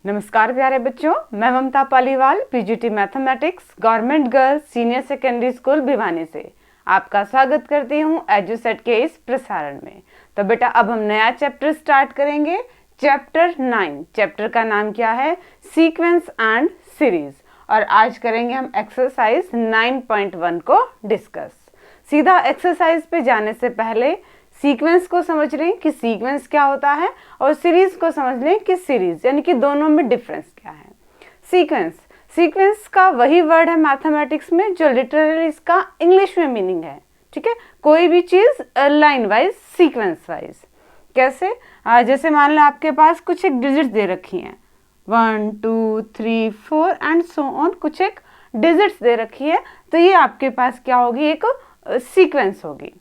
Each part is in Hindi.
नमस्कार प्यारे बच्चों, मैं Mamta Paliwal PGT mathematics government girls senior secondary school Bhiwani से आपका स्वागत करती हूँ एजुसेट के इस प्रसारण में। तो बेटा अब हम नया चैप्टर स्टार्ट करेंगे, चैप्टर 9। चैप्टर का नाम क्या है? Sequence and series. और आज करेंगे हम एक्सरसाइज 9.1 को डिस्कस। सीधा एक्सरसाइज पे जाने से पहले सीक्वेंस को समझ लें कि सीक्वेंस क्या होता है और सीरीज को समझ लें कि सीरीज यानी कि दोनों में डिफरेंस क्या है। सीक्वेंस का वही वर्ड है मैथमेटिक्स में जो लिटरली इसका इंग्लिश में मीनिंग है। ठीक है, कोई भी चीज लाइन वाइज, सीक्वेंस वाइज। कैसे? जैसे मान लो आपके पास कुछ एक डिजिट्स दे रखी हैं, 1 2 3 4 एंड सो ऑन, कुछ एक डिजिट्स दे रखी है, तो ये आपके पास क्या होगी? एक सीक्वेंस होगी।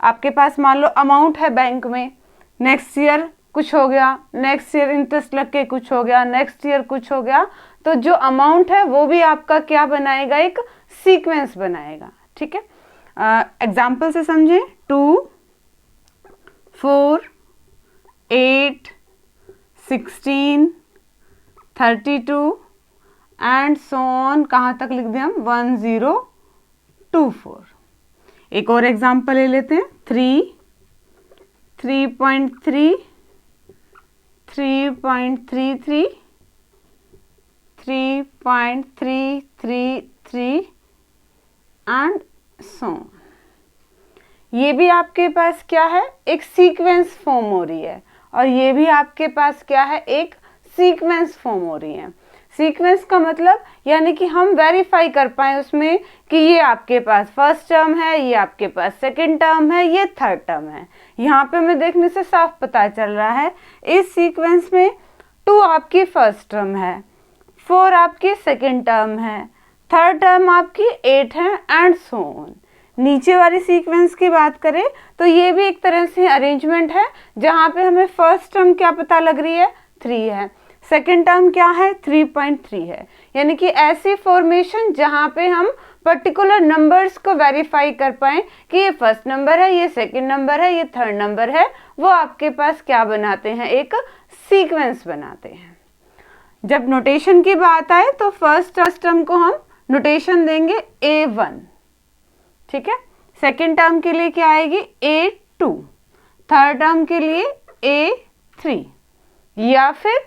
आपके पास मान लो अमाउंट है बैंक में, नेक्स्ट ईयर कुछ हो गया, नेक्स्ट ईयर इंटरेस्ट लग के कुछ हो गया, नेक्स्ट ईयर कुछ हो गया, तो जो अमाउंट है वो भी आपका क्या बनाएगा? एक सीक्वेंस बनाएगा। ठीक है, एग्जाम्पल से समझें। 2 4 8 16 32 एंड सो ऑन, कहाँ तक लिख दें हम? 1 0 2 4। एक और एग्जाम्पल ले लेते हैं। 3 3.3 3.33 3.333 एंड सो। ये भी आपके पास क्या है? एक सीक्वेंस फॉर्म हो रही है, और ये भी आपके पास क्या है? एक सीक्वेंस फॉर्म हो रही है। सीक्वेंस का मतलब यानी कि हम वेरीफाई कर पाए उसमें कि ये आपके पास फर्स्ट टर्म है, ये आपके पास सेकंड टर्म है, ये थर्ड टर्म है। यहाँ पे हमें देखने से साफ पता चल रहा है इस सीक्वेंस में 2 आपकी फर्स्ट टर्म है, 4 आपकी सेकंड टर्म है, थर्ड टर्म आपकी 8 है एंड सो ऑन। नीचे वाली सीक्वेंस की बात करें तो ये भी एक तरह से अरेंजमेंट है जहाँ पे हमें फर्स्ट टर्म क्या पता लग रही है? 3 है, सेकेंड टर्म क्या है? 3.3 है। यानी कि ऐसी फॉर्मेशन जहां पे हम पर्टिकुलर नंबर्स को वेरीफाई कर पाए कि ये फर्स्ट नंबर है, ये सेकेंड नंबर है, ये थर्ड नंबर है, वो आपके पास क्या बनाते हैं? एक सीक्वेंस बनाते हैं। जब नोटेशन की बात आए तो फर्स्ट टर्म को हम नोटेशन देंगे A1। ठीक है, सेकेंड टर्म के लिए क्या आएगी? A2, थर्ड टर्म के लिए A3, या फिर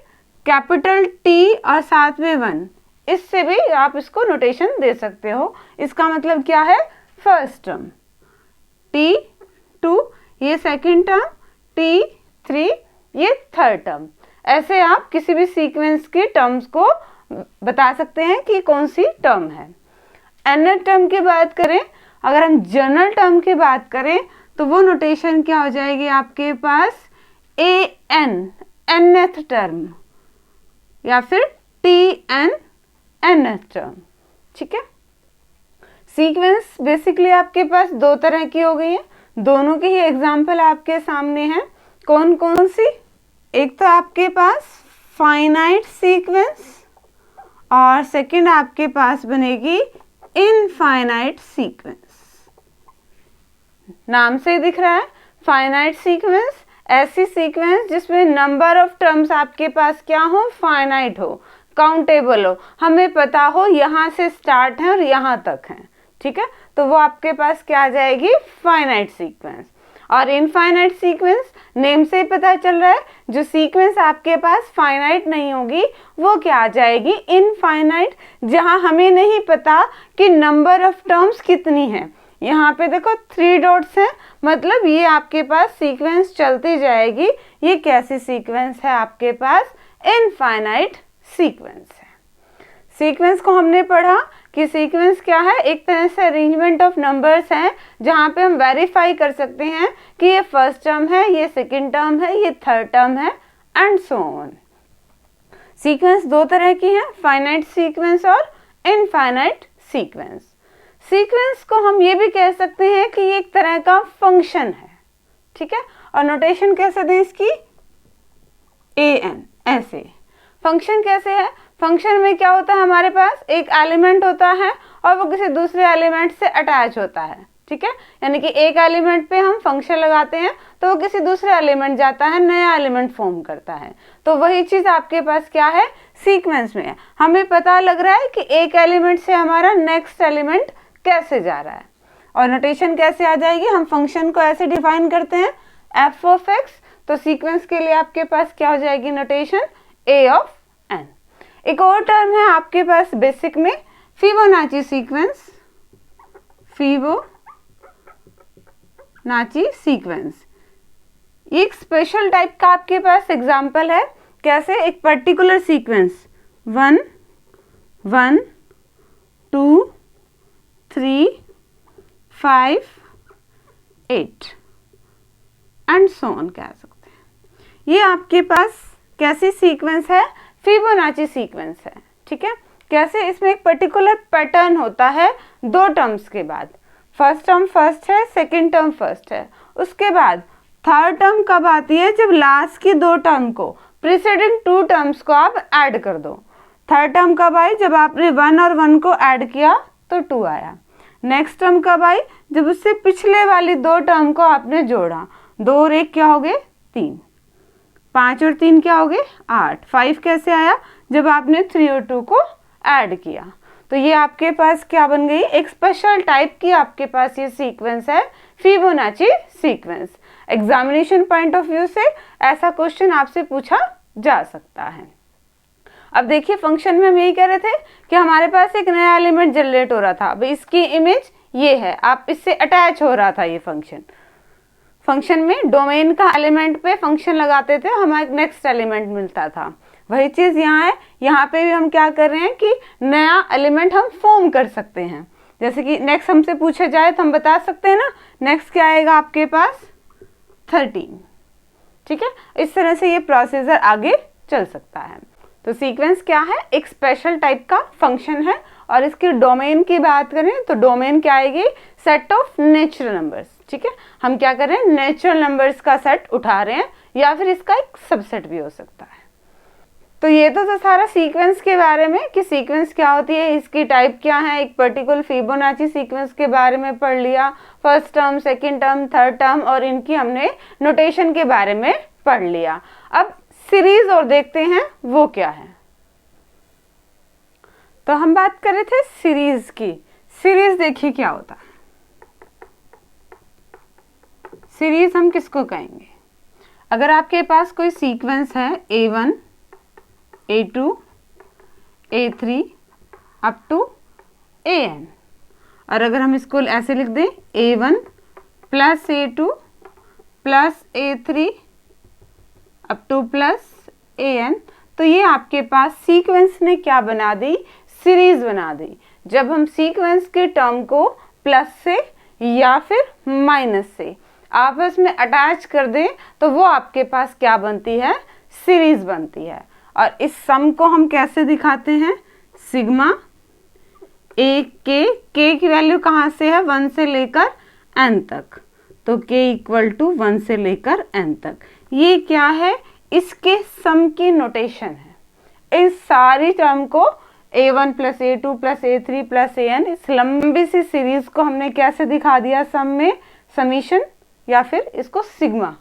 कैपिटल T और साथ में 1, इससे भी आप इसको नोटेशन दे सकते हो। इसका मतलब क्या है? फर्स्ट टर्म T2, ये सेकंड टर्म T3, ये थर्ड टर्म। ऐसे आप किसी भी सीक्वेंस के टर्म्स को बता सकते हैं कि कौन सी टर्म है। nth टर्म की बात करें, अगर हम जनरल टर्म की बात करें तो वो नोटेशन क्या हो जाएगी आपके पास? an, nth टर्म, या फिर TN nth टर्म। ठीक है, सीक्वेंस बेसिकली आपके पास 2 तरह की हो गई है, दोनों के ही एग्जाम्पल आपके सामने हैं। कौन कौन सी? एक तो आपके पास फाइनाइट सीक्वेंस, और सेकंड आपके पास बनेगी इनफाइनाइट सीक्वेंस। नाम से ही दिख रहा है, फाइनाइट सीक्वेंस ऐसी सीक्वेंस जिसमें नंबर ऑफ टर्म्स आपके पास क्या हो? फाइनाइट हो, काउंटेबल हो, हमें पता हो यहाँ से स्टार्ट है और यहाँ तक है। ठीक है, तो वो आपके पास क्या आ जाएगी? Finite sequence. और इनफाइनाइट सीक्वेंस, नेम से ही पता चल रहा है, जो सीक्वेंस आपके पास फाइनाइट नहीं होगी वो क्या आ जाएगी? इनफाइनाइट, जहां हमें नहीं पता कि नंबर ऑफ टर्म्स कितनी है। यहाँ पे देखो 3 डॉट्स हैं, मतलब ये आपके पास सीक्वेंस चलती जाएगी। ये कैसी सीक्वेंस है आपके पास? इनफाइनाइट सीक्वेंस है। सीक्वेंस को हमने पढ़ा कि सीक्वेंस क्या है? एक तरह से अरेंजमेंट ऑफ नंबर्स हैं जहाँ पे हम वेरीफाई कर सकते हैं कि ये फर्स्ट टर्म है, ये सेकेंड टर्म है, ये थर्ड टर्म है एंड सो ऑन। सीक्वेंस 2 तरह की है, फाइनाइट सीक्वेंस और इनफाइनाइट सीक्वेंस। सीक्वेंस को हम ये भी कह सकते हैं कि ये एक तरह का फंक्शन है। ठीक है, और नोटेशन कैसे दें इसकी? an, ऐसे। फंक्शन कैसे है? फंक्शन में क्या होता है? हमारे पास एक एलिमेंट होता है और वो किसी दूसरे एलिमेंट से अटैच होता है। ठीक है, यानी कि एक एलिमेंट पे हम फंक्शन लगाते हैं तो वो किसी दूसरे एलिमेंट जाता है, नया एलिमेंट फॉर्म करता है। तो वही चीज आपके पास क्या है? सीक्वेंस में है, हमें पता लग रहा है कि एक एलिमेंट से हमारा नेक्स्ट एलिमेंट कैसे जा रहा है। और नोटेशन कैसे आ जाएगी, हम फंक्शन को ऐसे डिफाइन करते हैं एफ ऑफ एक्स, तो सीक्वेंस के लिए आपके पास क्या हो जाएगी नोटेशन, ए ऑफ एन। एक और टर्म है आपके पास बेसिक में, फिबोनाची सीक्वेंस, फिबोनाची सीक्वेंस। ये एक स्पेशल टाइप का आपके पास एग्जाम्पल है, कैसे, एक particular sequence 1 1 2 3 5 8 and so on कह सकते हैं। ये आपके पास कैसी सीक्वेंस है, फिबोनाची सीक्वेंस है, ठीक है। कैसे, इसमें एक पर्टिकुलर पैटर्न होता है दो टर्म्स के बाद, फर्स्ट टर्म फर्स्ट है, सेकंड टर्म फर्स्ट है, उसके बाद थर्ड टर्म कब आती है, जब लास्ट की दो टर्म को, प्रीसीडिंग टू टर्म्स को आप ऐड कर दो। थर्ड टर्म कब आई, जब आपने 1 और 1 को ऐड किया तो 2 आया। नेक्स्ट टर्म कब आई, जब उससे पिछले वाली दो टर्म को आपने जोड़ा, 2 और 1 क्या हो गए 3, 5 और 3 क्या हो गए 8, 5 कैसे आया, जब आपने 3 और 2 को ऐड किया। तो ये आपके पास क्या बन गई, एक स्पेशल टाइप की आपके पास ये सीक्वेंस है, Fibonacci sequence. Examination point of view से ऐसा क्वेश्चन आपसे पूछा जा सकता है। अब देखिए फंक्शन में हम यही कह रहे थे कि हमारे पास एक नया एलिमेंट जनरेट हो रहा था, अब इसकी इमेज ये है, आप इससे अटैच हो रहा था ये फंक्शन में डोमेन का एलिमेंट पे फंक्शन लगाते थे, हमें एक नेक्स्ट एलिमेंट मिलता था। वही चीज यहाँ है, यहाँ पे भी हम क्या कर रहे हैं कि नया एलिमेंट हम फॉर्म कर सकते हैं। जैसे कि नेक्स्ट हमसे पूछा जाए तो हम बता सकते हैं ना, नेक्स्ट क्या आएगा आपके पास 13, ठीक है। इस तरह से ये प्रोसीजर आगे चल सकता है। तो सीक्वेंस क्या है, एक स्पेशल टाइप का फंक्शन है, और इसकी डोमेन की बात करें तो डोमेन क्या आएगी, सेट ऑफ नेचुरल नंबर्स, ठीक है। हम क्या कर रहे हैं, नेचुरल नंबर्स का सेट उठा रहे हैं, या फिर इसका एक सबसेट भी हो सकता है। तो ये तो सारा सीक्वेंस के बारे में कि सीक्वेंस क्या होती है, इसकी टाइप क्या है, एक पर्टिकुलर फिबोनाची सीक्वेंस के बारे में पढ़ लिया, first term, second term, third term, और इनकी हमने नोटेशन के बारे में पढ़ लिया। अब सीरीज और देखते हैं वो क्या है। तो हम बात कर रहे थे सीरीज की। सीरीज देखिए क्या होता है, सीरीज हम किसको कहेंगे, अगर आपके पास कोई सीक्वेंस है A1 A2 A3 up to AN, और अगर हम इसको ऐसे लिख दें A1 plus A2 plus A3 up two plus AN, तो ये आपके पास सीक्वेंस ने क्या बना दी, सीरीज बना दी। जब हम सीक्वेंस के टर्म को प्लस से या फिर माइनस से आपस में अटैच कर दें तो वो आपके पास क्या बनती है, सीरीज बनती है। और इस सम को हम कैसे दिखाते हैं, सिग्मा ए के की वैल्यू कहाँ से है, 1 से लेकर n तक, तो k इक्वल टू 1 से लेकर n तक। ये क्या है, इसके सम की नोटेशन है। इस सारी टर्म को A1 plus A2 plus A3 plus AN, इस लंबी सी सीरीज को हमने कैसे दिखा दिया, सम में समीशन, या फिर इसको sigma.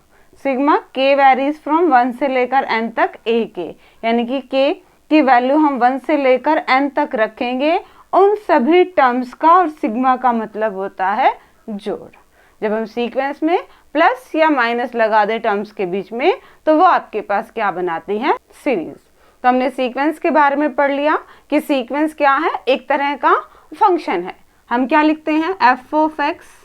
Sigma k varies from 1 से लेकर n तक a के, यानी कि k की वैल्यू हम 1 से लेकर n तक रखेंगे उन सभी टर्म्स का, और सिग्मा का मतलब होता है जोड़। जब हम सीक्वेंस में प्लस या माइनस लगा दे टर्म्स के बीच में तो वो आपके पास क्या बनाती है, सीरीज। तो हमने सीक्वेंस के बारे में पढ़ लिया कि सीक्वेंस क्या है, एक तरह का फंक्शन है। हम क्या लिखते हैं, f of x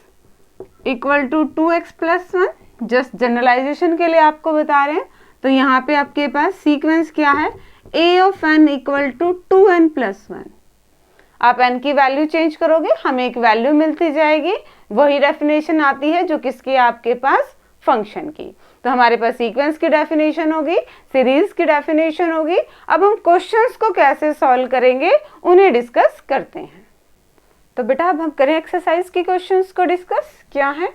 equal to 2x plus 1, just generalization के लिए आपको बता रहे हैं। तो यहाँ पे आपके पास सीक्वेंस क्या है, a of n equal to 2n plus 1। आप n की वैल्यू चेंज करोगे, हमें एक वैल्यू मिलती जाएगी, वही डेफिनेशन आती है जो किसकी, आपके पास फंक्शन की। तो हमारे पास सीक्वेंस की डेफिनेशन होगी, सीरीज की डेफिनेशन होगी। अब हम क्वेश्चंस को कैसे सॉल्व करेंगे उन्हें डिस्कस करते हैं। तो बेटा अब हम करें एक्सरसाइज की क्वेश्चंस को डिस्कस। क्या है,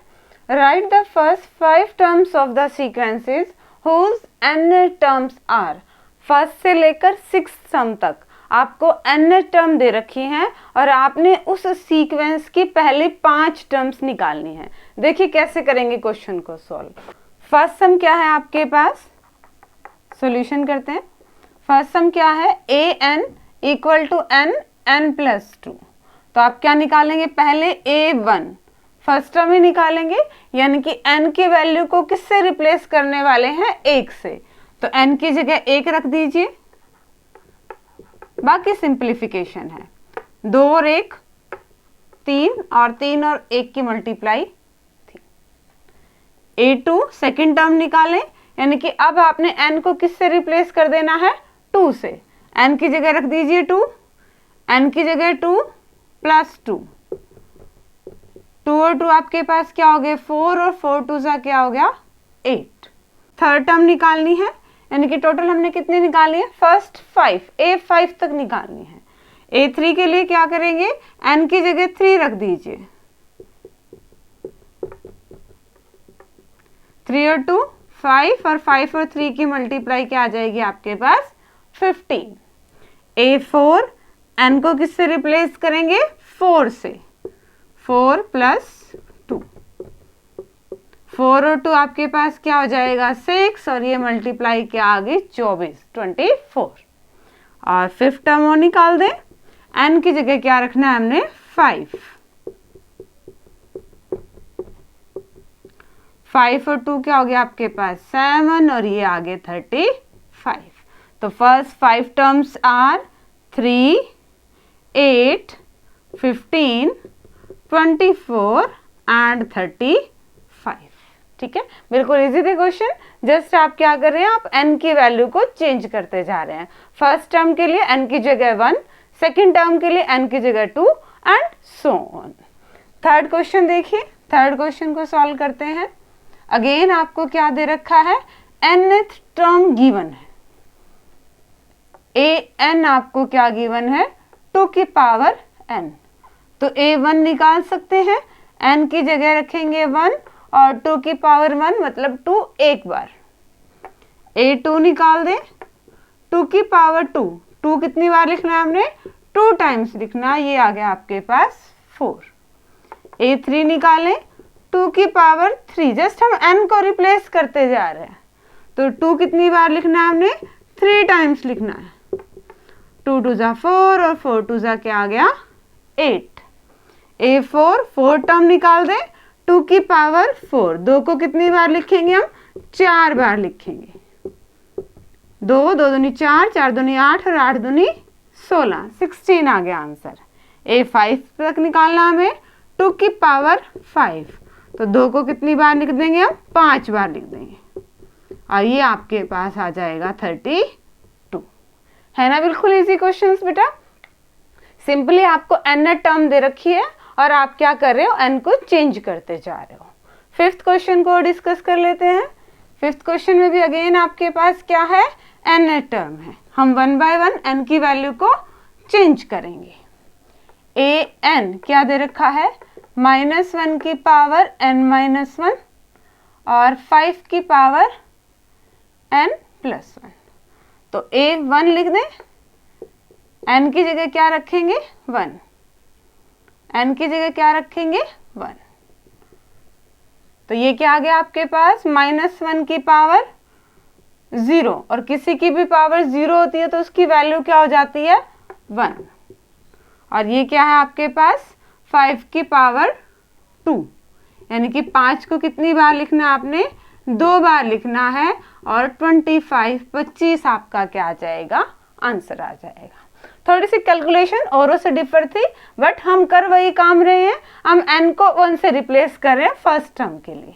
write the first 5 terms of the sequences whose n terms are. First से लेकर 6 टर्म तक आपको n टर्म दे रखी हैं और आपने उस सीक्वेंस की पहले 5 टर्म्स निकालनी है। देखिए कैसे करेंगे क्वेश्चन को सॉल्व। फर्स्ट सम क्या है आपके पास, सॉल्यूशन करते हैं। फर्स्ट सम क्या है, a n equal to n n plus 2। तो आप क्या निकालेंगे, पहले A1 फर्स्ट टर्म ही निकालेंगे, यानी कि n की वैल्यू को किससे रिप्लेस करने वाले हैं, 1 से। तो n की जगह 1 रख दीजिए, बाकी सिंप्लीफिकेशन है, 2 और 1 3, और 3 और 1 की मल्टीप्लाई 3। A2 सेकेंड टर्म निकालें, यानी कि अब आपने n को किससे रिप्लेस कर देना है, 2 से। n की जगह रख दीजिए 2, n की जगह 2 प्लस 2, 2 और 2 आपके पास क्या हो गए, 4, और 4 2 सा क्या हो गया, 8। थर्ड टर्म निकालनी है, यानी कि टोटल हमने कितनी निकाली है, फर्स्ट 5, A5 तक निकालनी है। A3 के लिए क्या करेंगे, n की जगह 3 रख दीजिए, 3 और 2 5, और 5 और 3 की मल्टीप्लाई क्या आ जाएगी आपके पास, 15। A4 n को किससे रिप्लेस करेंगे, 4 से, 4 प्लस 2, 4 और 2 आपके पास क्या हो जाएगा, 6, और ये मल्टीप्लाई क्या आ गई, 24, 24। और फिफ्थ टर्म और निकाल दें, n की जगह क्या रखना है हमने, 5, 5 और 2 क्या हो गया आपके पास, 7, और ये आगे 35। तो फर्स्ट 5 टर्म्स आर 3, 8, 15, 24 एंड 35। ठीक है, बिल्कुल इजी थे क्वेश्चन। जस्ट आप क्या कर रहे हैं, आप n की वैल्यू को चेंज करते जा रहे हैं। फर्स्ट टर्म के लिए n की जगह 1, सेकेंड टर्म के लिए n की जगह 2 and so on. Third question देखिए, थर्ड क्वेश्चन को सॉल्व करते हैं। अगेन आपको क्या दे रखा है, nth टर्म गिवन है, an आपको क्या गिवन है, 2 की पावर n। तो A1 निकाल सकते हैं, n की जगह रखेंगे 1, और 2 की पावर 1 मतलब 2 एक बार। A2 निकाल दें, 2 की पावर 2, 2 कितनी बार लिखना है हमने, 2 टाइम्स लिखना, ये आ गया आपके पास 4। A3 निकालें, 2 की पावर 3, जस्ट हम n को रिप्लेस करते जा रहे हैं। तो 2 कितनी बार लिखना है हमने, 3 टाइम्स लिखना है, 2 2 जा 4, और 4 2 जा क्या आ गया, 8। A4 4 टर्म निकाल दें, 2 की पावर 4, 2 को कितनी बार लिखेंगे हम, 4 बार लिखेंगे, 2 2 दूनी 4, 4 दूनी 8, और 8 दूनी 16, 16 आ गया आंसर। A5 तक निकालना हमें, 2 की पावर 5, तो 2 को कितनी बार लिख देंगे हम, 5 बार लिख देंगे, और ये आपके पास आ जाएगा 32। है ना बिल्कुल इजी क्वेश्चंस बेटा। सिंपली आपको n टर्म दे रखी है, और आप क्या कर रहे हो, n को चेंज करते जा रहे हो। फिफ्थ क्वेश्चन को डिस्कस कर लेते हैं। फिफ्थ क्वेश्चन में भी अगेन आपके पास क्या है, n टर्म है, हम 1 बाय 1 n की वैल्यू को चेंज करेंगे। an क्या दे रखा है, -1 की पावर n-1, और 5 की पावर n+1। तो A1 लिख दें, n की जगह क्या रखेंगे, 1, n की जगह क्या रखेंगे, 1। तो ये क्या आ गया आपके पास, -1 की पावर 0, और किसी की भी पावर 0 होती है तो उसकी वैल्यू क्या हो जाती है, 1। और ये क्या है आपके पास, 5 की पावर 2, यानी कि 5 को कितनी बार लिखना है आपने, 2 बार लिखना है, और 25 आपका क्या आ जाएगा, आंसर आ जाएगा। थोड़ी सी कैलकुलेशन औरों से डिफर थी, बट हम कर वही काम रहे हैं, हम n को 1 से रिप्लेस कर रहे हैं फर्स्ट टर्म के लिए।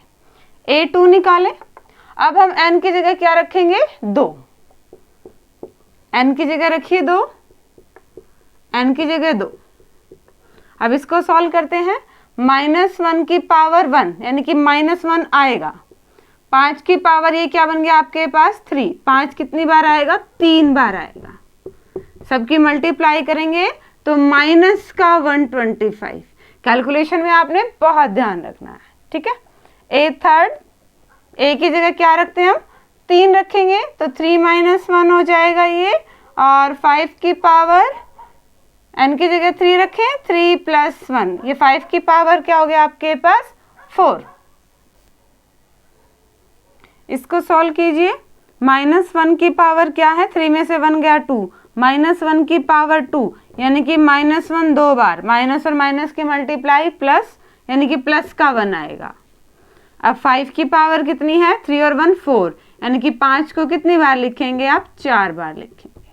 A2 निकालें, अब हम n की जगह क्या रखेंगे, 2, n की जगह रखिए 2, n की जगह 2। अब इसको सॉल्व करते हैं, -1 की पावर 1, यानी कि -1 आएगा, 5 की पावर ये क्या बन गया आपके पास, 3, 5 कितनी बार आएगा, 3 बार आएगा, सबकी मल्टीप्लाई करेंगे तो माइनस का 125। कैलकुलेशन में आपने बहुत ध्यान रखना है, ठीक है। A की जगह क्या रखते हैं हम, 3 रखेंगे, तो 3 - 1 हो जाएगा ये, और 5 की पावर n की जगह 3 रखें, 3 + 1, ये 5 की पावर क्या हो गया आपके पास, 4। इसको सॉल्व कीजिए, -1 की पावर क्या है, 3 में से 1 गया 2, -1 की पावर 2 यानी कि -1 2 बार, माइनस और माइनस की मल्टीप्लाई प्लस यानी कि प्लस का 1 आएगा। अब 5 की पावर कितनी है, 3 और 1 4 यानी कि 5 को कितनी बार लिखेंगे आप, 4 बार लिखेंगे।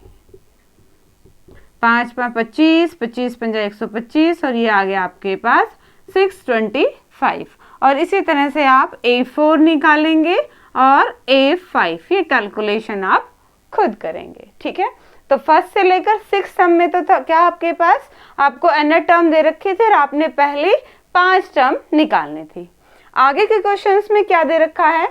5 5 25, 25 पंजा 125 और ये आ गया आपके पास 625। और इसी तरह से आप A4 निकालेंगे और A5, ये कैलकुलेशन आप खुद करेंगे। ठीक है, तो फर्स्ट से लेकर 6 टर्म में तो था क्या आपके पास, आपको n टर्म दे रखी थी और आपने पहले 5 टर्म निकालनी थी। आगे के क्वेश्चंस में क्या दे रखा है,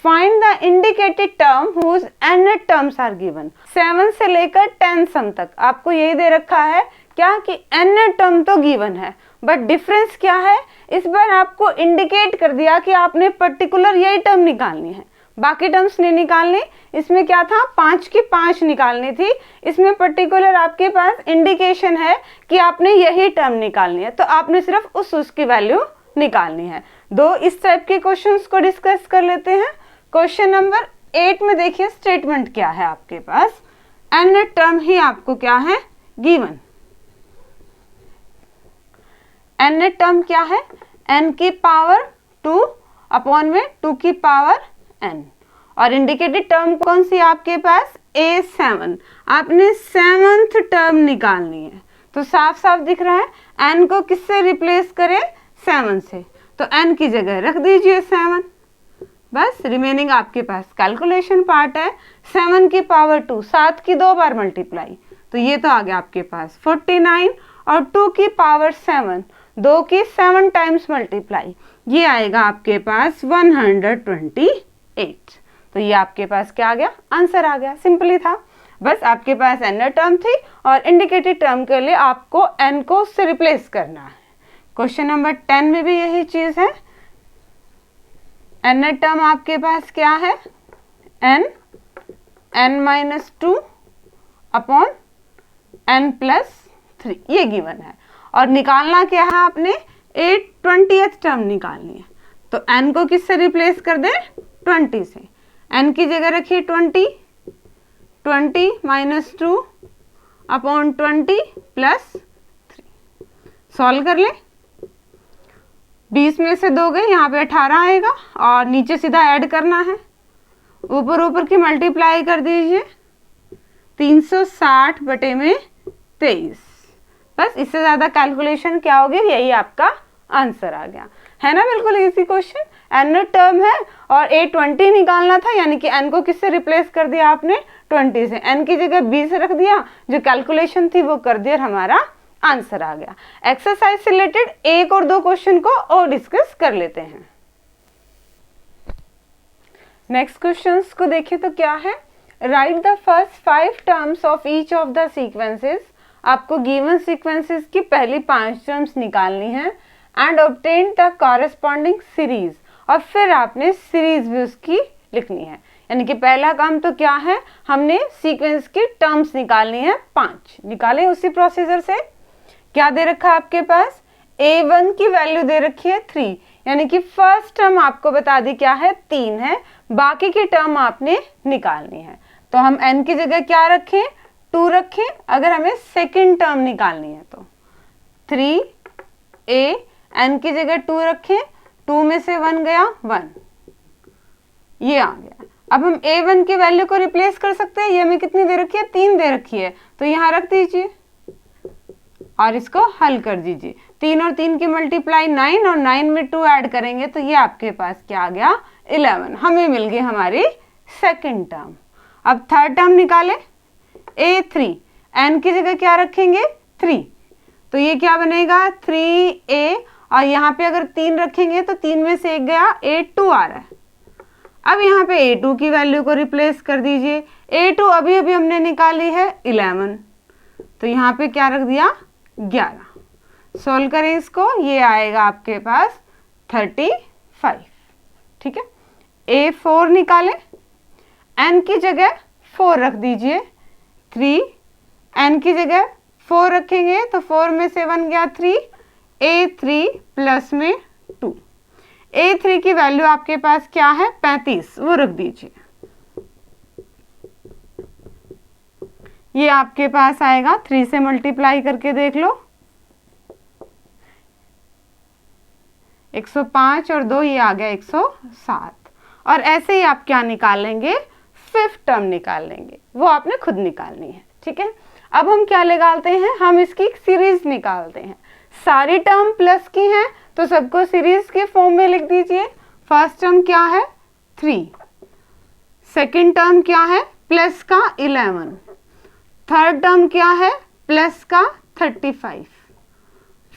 find the indicated term whose n terms are given. 7 से लेकर 10 सम तक आपको यही दे रखा है क्या कि n टर्म तो गिवन है, बट डिफरेंस क्या है, इस बार आपको इंडिकेट कर दिया कि आपने पर्टिकुलर यही टर्म निकालनी है, बाकी टर्म्स नहीं निकालनी। इसमें क्या था, 5 की 5 निकालनी थी, इसमें पर्टिकुलर आपके पास इंडिकेशन है कि आपने यही टर्म निकालनी है, तो आपने सिर्फ उसकी वैल्यू निकालनी है। दो इस टाइप के क्वेश्चंस को डिस्कस कर लेते हैं। क्वेश्चन नंबर 8 में देखिए स्टेटमेंट क्या है आपके पास, n टर्म ही आपको क्या है गिवन। n टर्म क्या है, n की पावर 2 अपॉन में 2 की पावर n, और इंडिकेटेड टर्म कौन सी आपके पास, A7। आपने 7th टर्म निकालनी है, तो साफ साफ दिख रहा है n को किससे रिप्लेस करें, 7 से, तो n की जगह रख दीजिए 7। बस रिमेनिंग आपके पास कैलकुलेशन पार्ट है। 7 की पावर 2, 7 की 2 बार मल्टीप्लाई, तो ये तो आ गया आपके पास 49, और 2 की पावर 7, 2 की 7 टाइम्स मल्टीप्लाई, ये आएगा आपके पास 128। तो ये आपके पास क्या आ गया, आंसर आ गया। सिंपली था, बस आपके पास n टर्म थी और इंडिकेटेड टर्म के लिए आपको n को उससे रिप्लेस करना है। क्वेश्चन नंबर 10 में भी यही चीज है। n टर्म आपके पास क्या है, n-2 अपॉन n+3, ये गिवन है। और निकालना क्या है, आपने 20th टर्म निकालनी है, तो n को किससे रिप्लेस कर दें, 20 से। n की जगह रखिए 20, 20 - 2 अपॉन 20 + 3। सॉल्व कर ले, 20 में से 2 गए, यहाँ पे 18 आएगा और नीचे सीधा ऐड करना है, ऊपर की मल्टीप्लाई कर दीजिए, 360 बटे में 23। बस इससे ज्यादा कैलकुलेशन क्या होगी, यही आपका आंसर आ गया, है ना। बिल्कुल इजी क्वेश्चन, n टर्म है और A20 निकालना था, यानी कि n को किससे रिप्लेस कर दिया आपने, 20 से। n की जगह 20 रख दिया, जो कैलकुलेशन थी वो कर दिया और हमारा आंसर आ गया। एक्सरसाइज से रिलेटेड 1 और 2 क्वेश्चन को और डिस्कस कर लेते हैं। नेक्स्ट क्वेश्चंस को देखें तो क्या है, write the first 5 terms of each of the sequences. आपको गिवन सीक्वेंसेस की पहली 5 टर्म्स निकालनी है and obtain the corresponding series, और फिर आपने सीरीज भी उसकी लिखनी है। यानी कि पहला काम तो क्या है, हमने सीक्वेंस की टर्म्स निकालनी है 5, निकालें उसी प्रोसीजर से। क्या दे रखा है आपके पास, A1 की वैल्यू दे रखी है 3, यानी कि फर्स्ट टर्म आपको बता दी क्या है, 3 है, बाकी की टर्म आपने निकालनी है। तो हम n की जगह क्या रखें, 2 रखें। अगर हमें सेकंड टर्म निकालनी है तो 3a, n की जगह 2 रखें, 2 में से 1 गया 1, ये आ गया। अब हम A1 की वैल्यू को रिप्लेस कर सकते हैं, ये हमें कितनी दे रखी है, 3 दे रखी है, तो यहाँ रख दीजिए और इसको हल कर दीजिए। 3 और 3 की मल्टीप्लाई 9, और 9 में 2 ऐड करेंगे तो ये आपके पास क्या आ गया, 11। हमें मिल गई हमारी सेकंड टर्म। अब थर्ड टर्म निकालें, A3, n की जगह क्या रखेंगे, 3, तो ये क्या बनेगा 3a, और यहाँ पे अगर 3 रखेंगे तो 3 में से 1 गया, A2 आ रहा है। अब यहाँ पे A2 की वैल्यू को रिप्लेस कर दीजिए। A2 अभी हमने निकाली है 11, तो यहाँ पे क्या रख दिया, 11। सोल्व करें इसको, ये आएगा आपके पास 35। ठीक है, A4 निकालें, n की जगह 4 रख दीजिए, 3, n की जगह 4 रखेंगे तो 4 में से 1 गया 3, A3 प्लस में 2। A3 की वैल्यू आपके पास क्या है, 35, वो रख दीजिए। ये आपके पास आएगा 3 से मल्टीप्लाई करके देख लो, 105 और 2 ये आ गया 107। और ऐसे ही आप क्या निकालेंगे, फिफ्थ टर्म निकाल लेंगे, वो आपने खुद निकालनी है। ठीक है, अब हम क्या निकालते हैं, हम इसकी सीरीज निकालते हैं। सारी टर्म प्लस की हैं तो सबको सीरीज के फॉर्म में लिख दीजिए। फर्स्ट टर्म क्या है 3, सेकेंड टर्म क्या है प्लस का 11, थर्ड टर्म क्या है प्लस का 35,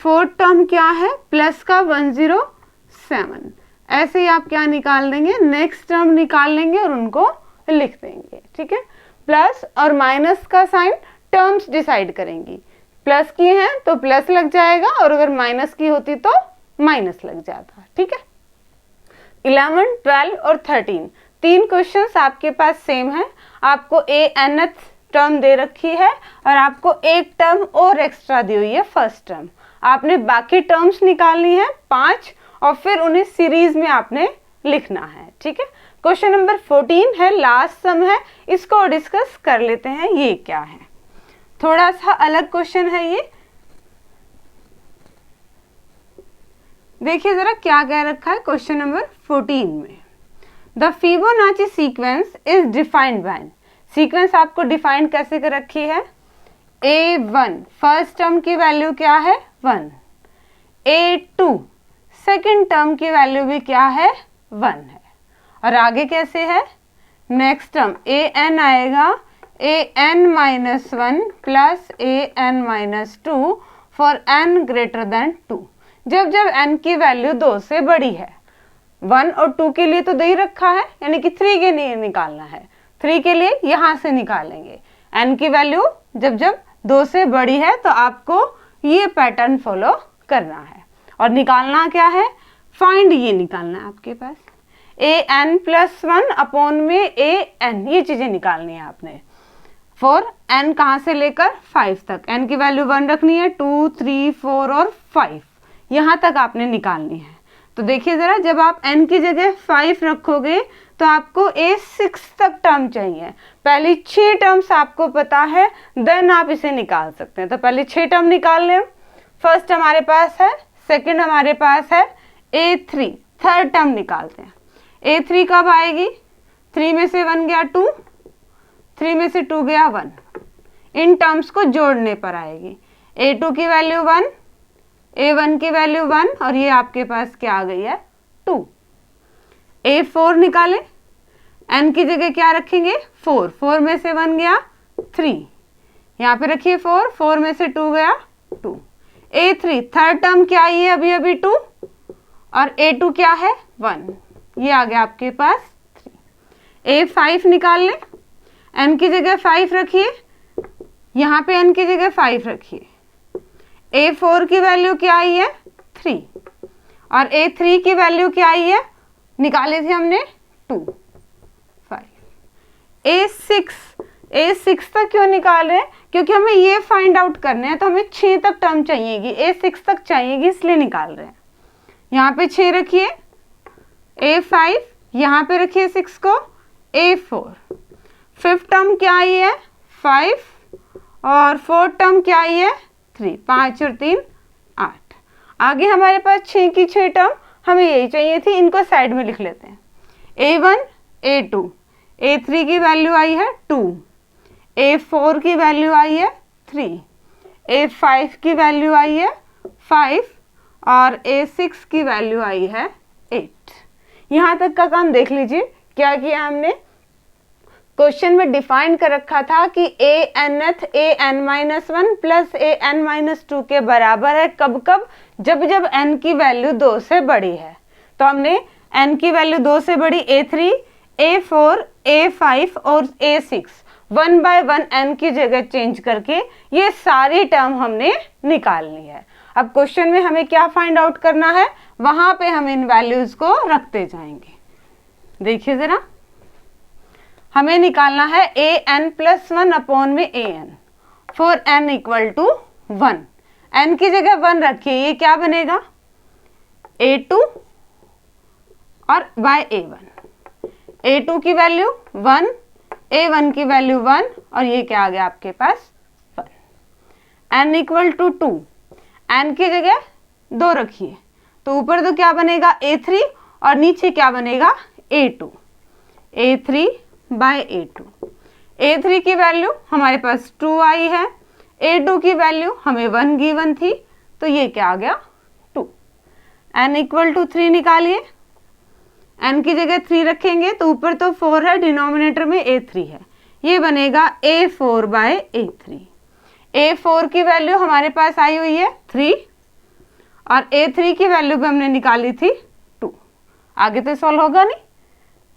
फोर्थ टर्म क्या है प्लस का 107। ऐसे ही आप क्या निकाल देंगे, नेक्स्ट टर्म निकाल लेंगे और उनको लिख देंगे। ठीक है, प्लस और माइनस का साइन टर्म्स डिसाइड करेंगी। प्लस की है तो प्लस लग जाएगा और अगर माइनस की होती तो माइनस लग जाता। ठीक है, 11, 12 और 13 तीन क्वेश्चंस आपके पास सेम है। आपको nth टर्म दे रखी है और आपको एक टर्म और एक्स्ट्रा दी हुई है फर्स्ट टर्म। आपने बाकी टर्म्स निकालनी है 5 और फिर उन्हें सीरीज में आपने लिखना है। ठीक है, क्वेश्चन नंबर 14 है, लास्ट सम है, इसको डिस्कस कर लेते हैं। ये क्या है, थोड़ा सा अलग क्वेश्चन है ये। देखिए जरा क्या कह रखा है क्वेश्चन नंबर 14 में, the Fibonacci sequence is defined by. Sequence आपको डिफाइंड कैसे कर रखी है, A1 फर्स्ट टर्म की वैल्यू क्या है 1, A2 सेकेंड टर्म की वैल्यू भी क्या है 1 है, और आगे कैसे है, नेक्स्ट टर्म an आएगा an-1 plus an-2 for n greater than 2। जब जब n की वैल्यू 2 से बड़ी है, 1 और 2 के लिए तो दे ही रखा है, यानी कि 3 के लिए निकालना है, 3 के लिए यहां से निकालेंगे। n की वैल्यू जब जब 2 से बड़ी है तो आपको ये पैटर्न फॉलो करना है और निकालना क्या है, फाइंड ये निकालना है आपके पास an+1 अपॉन में an, ये चीजें निकालनी है आपने। फॉर n कहां से लेकर 5 तक, n की वैल्यू 1 रखनी है, 2, 3, 4 और 5 यहां तक आपने निकालनी है। तो देखिए जरा, जब आप n की जगह 5 रखोगे तो आपको A6 तक टर्म चाहिए। पहली 6 टर्म्स आपको पता है, देन आप इसे निकाल सकते हैं। तो पहले 6 टर्म निकाल लें। फर्स्ट हमारे पास है, सेकंड हमारे पास है A3, थर्ड टर्म निकालते हैं। A3 कब आएगी, 3 में से 1 गया 2, 3 में से 2 गया 1, इन टर्म्स को जोड़ने पर आएगी। A2 की वैल्यू 1, A1 की वैल्यू 1 और ये आपके पास क्या आ गई है 2। A4 निकालें, n की जगह क्या रखेंगे 4, 4 में से 1 गया 3, यहाँ पे रखिए 4, 4 में से 2 गया 2। A3 थर्ड टर्म क्या आई है अभी अभी 2 और A2 क्या है 1, ये आ गया आपके पास 3। A5 निकाल लें, n की जगह 5 रखिए, यहाँ पे n की जगह 5 रखिए। A4 की वैल्यू क्या आई है 3 और A3 की वैल्यू क्या आई है, निकाले थे हमने 2, 5। A6 तक क्यों निकाल रहे हैं, क्योंकि हमें ये फाइंड आउट करना है, तो हमें 6 तक टर्म चाहिएगी, A6 तक चाहिएगी, इसलिए निकाल रहे हैं। यहाँ पे 6 रखिए, A5 यहाँ पे रखिए 6 को, A4 फिफ्थ टर्म क्या आई है 5 और फोर्थ टर्म क्या आई है 3, 5 और 3 8। आगे हमारे पास 6 की 6 टर्म हमें यही चाहिए थी, इनको साइड में लिख लेते हैं। A1, A2, A3 की वैल्यू आई है 2, A4 की वैल्यू आई है 3, A5 की वैल्यू आई है 5 और A6 की वैल्यू आई है 8। यहाँ तक का काम देख लीजिए, क्या किया हमने, क्वेश्चन में डिफाइन कर रखा था कि an an-1 प्लस an-2 के बराबर है। कब कब, जब जब n की वैल्यू 2 से बड़ी है। तो हमने n की वैल्यू 2 से बड़ी A3, A4, A5 और A6 1 बाय 1 n की जगह चेंज करके ये सारी टर्म हमने निकालनी है। अब क्वेश्चन में हमें क्या फाइंड आउट करना है, वहां पे हम इन वैल्यूज को रखते जाएंगे। देखिए जरा, हमें निकालना है an+1 अपॉन में an for n equal to 1। n की जगह 1 रखिए, ये क्या बनेगा A2 और बाय A1। A2 की वैल्यू 1, a1 की वैल्यू 1 और ये क्या आ गया आपके पास 1। n इक्वल टू 2, n की जगह 2 रखिए तो ऊपर तो क्या बनेगा a3 और नीचे क्या बनेगा a2, a3 bye a2। a3 की वैल्यू हमारे पास 2 आई है, a2 की वैल्यू हमें 1 गिवन थी तो ये क्या आ गया 2। n इक्वल टू 3 निकालिए, n की जगह 3 रखेंगे तो ऊपर तो 4 है, डिनोमिनेटर में a3 है, ये बनेगा a4 बाय a3। a4 की वैल्यू हमारे पास आई हुई है 3 और a3 की वैल्यू भी हमने निकाली थी 2। आगे तो सॉल्व होगा नहीं,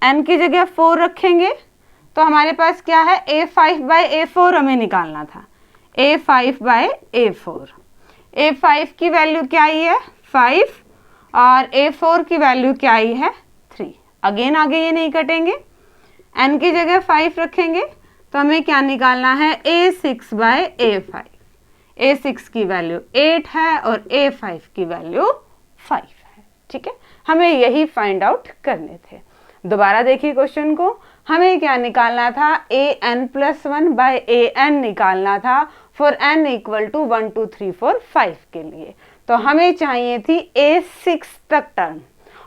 n की जगह 4 रखेंगे तो हमारे पास क्या है a5 बाय a4 हमें निकालना था, a5 बाय a4। a5 की वैल्यू क्या आई है 5 और a4 की वैल्यू क्या आई है 3। अगेन आगे ये नहीं कटेंगे, n की जगह 5 रखेंगे तो हमें क्या निकालना है a6 बाय a5। a6 की वैल्यू 8 है और a5 की वैल्यू 5 है। ठीक है, हमें यही फाइंड आउट करने थे। दोबारा देखिए क्वेश्चन को, हमें क्या निकालना था an+1 बाय an निकालना था फॉर n इक्वल टू 1 2 3 4 5 के लिए। तो हमें चाहिए थी a6 तक टर्म,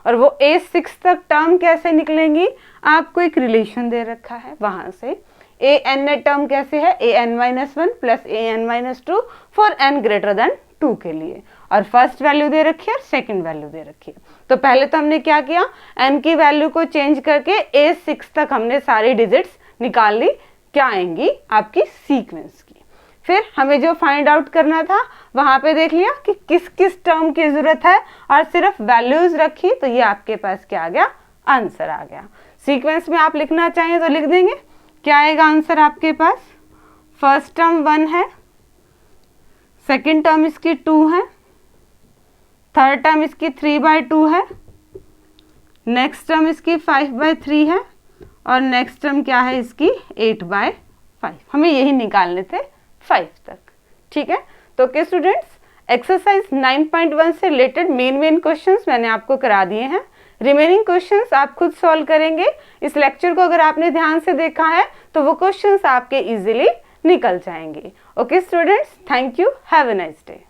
और वो a6 तक टर्म कैसे निकलेंगी, आपको एक रिलेशन दे रखा है वहां से an टर्म कैसे है an-1 plus an-2 for n greater than 2 के लिए, और फर्स्ट वैल्यू दे रखी है और सेकंड वैल्यू दे रखी है। तो पहले तो हमने क्या किया, n की वैल्यू को चेंज करके a6 तक हमने सारी डिजिट्स निकाल ली, क्या आएंगी आपकी सीक्वेंस की। फिर हमें जो फाइंड आउट करना था वहां पे देख लिया कि किस किस टर्म की जरूरत है और सिर्फ वैल्यूज रखी तो ये आपके पास क्या आ गया, आंसर आ गया। सीक्वेंस में आप लिखना चाहें तो लिख देंगे, क्या आएगा आंसर आपके पास, फर्स्ट टर्म 1 है, सेकेंड टर्म इसकी 2 है, थर्ड टर्म इसकी 3/2 है, नेक्स्ट टर्म इसकी 5/3 है और नेक्स्ट टर्म क्या है इसकी 8/5। हमें यही निकालने थे 5 तक। ठीक है, तो ओके स्टूडेंट्स, एक्सरसाइज 9.1 से रिलेटेड मेन क्वेश्चंस मैंने आपको करा दिए हैं। रिमेनिंग क्वेश्चंस आप खुद सॉल्व करेंगे। इस लेक्चर को अगर आपने ध्यान से देखा है तो वो क्वेश्चंस आपके इजीली निकल जाएंगे। Okay students, thank you, have a nice day.